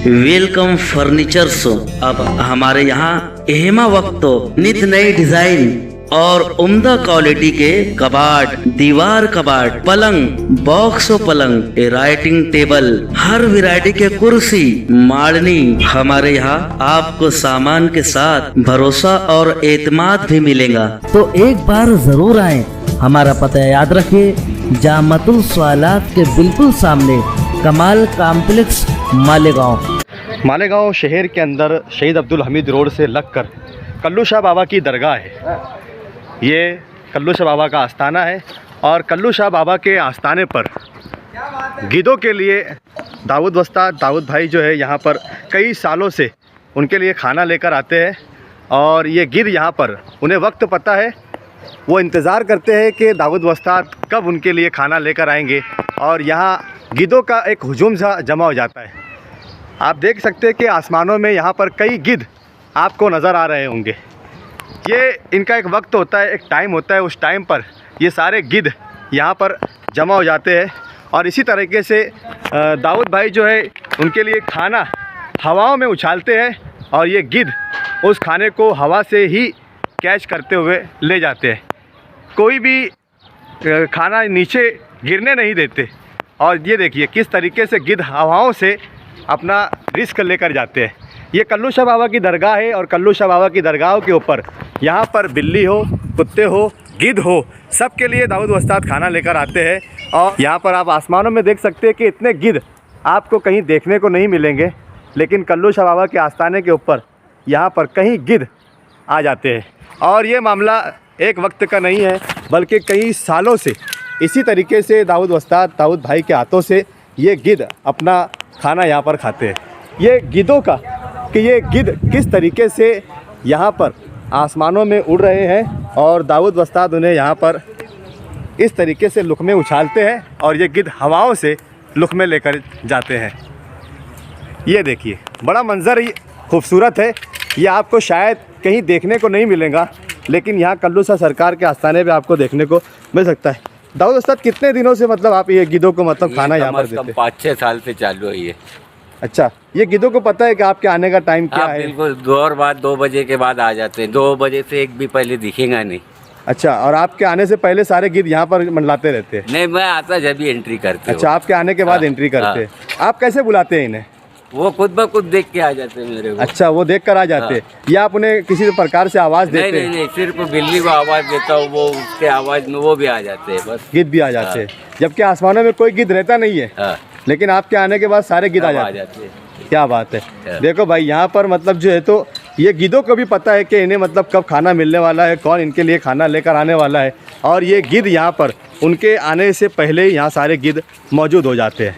Welcome furnitures. अब हमारे यहाँ एहमा वक्त नित नई डिजाइन और उम्दा क्वालिटी के कबाड़, दीवार कबाड़, पलंग, बॉक्स पलंग, राइटिंग टेबल, हर वैरायटी के कुर्सी, माड़नी। हमारे यहाँ आपको सामान के साथ भरोसा और एतमाद भी मिलेगा। तो एक बार जरूर आए। हमारा पता याद रखिए, जामतुल सवालात के बिल्कुल सामने, कमाल कॉम्प्लेक्स, मालेगांव शहर के अंदर शहीद अब्दुल हमीद रोड से लगकर कल्लू शाह बाबा की दरगाह है। ये कल्लू शाह बाबा का आस्थाना है और कल्लू शाह बाबा के आस्थाने पर गिद्धों के लिए दाऊद वस्ताद दाऊद भाई जो है यहाँ पर कई सालों से उनके लिए खाना लेकर आते हैं। और ये गिद्ध यहाँ पर उन्हें वक्त पता है, वो इंतज़ार करते हैं कि दाऊद वस्ताद कब उनके लिए खाना लेकर आएंगे और यहाँ गिद्धों का एक हुजूम सा जमा हो जाता है। आप देख सकते हैं कि आसमानों में यहाँ पर कई गिद्ध आपको नज़र आ रहे होंगे। ये इनका एक वक्त होता है, एक टाइम होता है, उस टाइम पर ये सारे गिद्ध यहाँ पर जमा हो जाते हैं। और इसी तरीके से दाऊद भाई जो है उनके लिए खाना हवाओं में उछालते हैं और ये गिद्ध उस खाने को हवा से ही कैच करते हुए ले जाते हैं। कोई भी खाना नीचे गिरने नहीं देते। और ये देखिए किस तरीके से गिद्ध हवाओं से अपना रिस्क लेकर जाते हैं। ये कल्लू शाह बाबा की दरगाह है और कल्लू शाह बाबा की दरगाहों के ऊपर यहाँ पर बिल्ली हो, कुत्ते हो, गिद्ध हो, सब के लिए दाऊद वस्ताद खाना लेकर आते हैं। और यहाँ पर आप आसमानों में देख सकते हैं कि इतने गिद्ध आपको कहीं देखने को नहीं मिलेंगे, लेकिन कल्लू शाह बाबा के आस्थाने के ऊपर यहाँ पर कहीं गिद्ध आ जाते हैं। और ये मामला एक वक्त का नहीं है, बल्कि कई सालों से इसी तरीके से दाऊद वस्ताद दाऊद भाई के हाथों से ये गिद्ध अपना खाना यहाँ पर खाते हैं। ये गिद्धों का कि ये गिद्ध किस तरीके से यहाँ पर आसमानों में उड़ रहे हैं और दाऊद वस्ताद उन्हें यहाँ पर इस तरीके से लुक़मे उछालते हैं और ये गिद्ध हवाओं से लुक़मे लेकर जाते हैं। ये देखिए बड़ा मंज़र ही खूबसूरत है। ये आपको शायद कहीं देखने को नहीं मिलेगा, लेकिन यहाँ कल्लू शाह सरकार के आस्थाने पे आपको देखने को मिल सकता है। दाऊद वस्ताद कितने दिनों से मतलब आप ये गिद्धों को मतलब खाना यहाँ पर देते हैं? 5-6 साल से चालू है ये। अच्छा, ये गिद्धों को पता है कि आपके आने का टाइम क्या है? बिल्कुल, दोपहर बाद 2 बजे के बाद आ जाते हैं। 2 बजे से एक भी पहले दिखेगा नहीं। अच्छा, और आपके आने से पहले सारे गिद्ध यहाँ पर मंडलाते रहते हैं? नहीं, मैं आता जब भी एंट्री करते। अच्छा, आपके आने के बाद एंट्री करते हैं। आप कैसे बुलाते हैं इन्हें? वो खुद ब खुद देख के आ जाते हैं मेरे को। अच्छा, वो देख कर आ जाते हैं या आप उन्हें किसी प्रकार से आवाज़ देते हैं? नहीं, सिर्फ बिल्ली को आवाज़ देता हूँ, वो उसके आवाज़ में वो भी आ जाते हैं। बस गिद्ध भी आ जाते हैं, जबकि आसमानों में कोई गिद्ध रहता नहीं है, लेकिन आपके आने के बाद सारे गिद्ध आ जाते हैं। क्या बात है। देखो भाई, यहाँ पर मतलब जो है तो ये गिद्धों को भी पता है कि इन्हें मतलब कब खाना मिलने वाला है, कौन इनके लिए खाना लेकर आने वाला है। और ये गिद्ध यहाँ पर उनके आने से पहले ही यहाँ सारे गिद्ध मौजूद हो जाते हैं।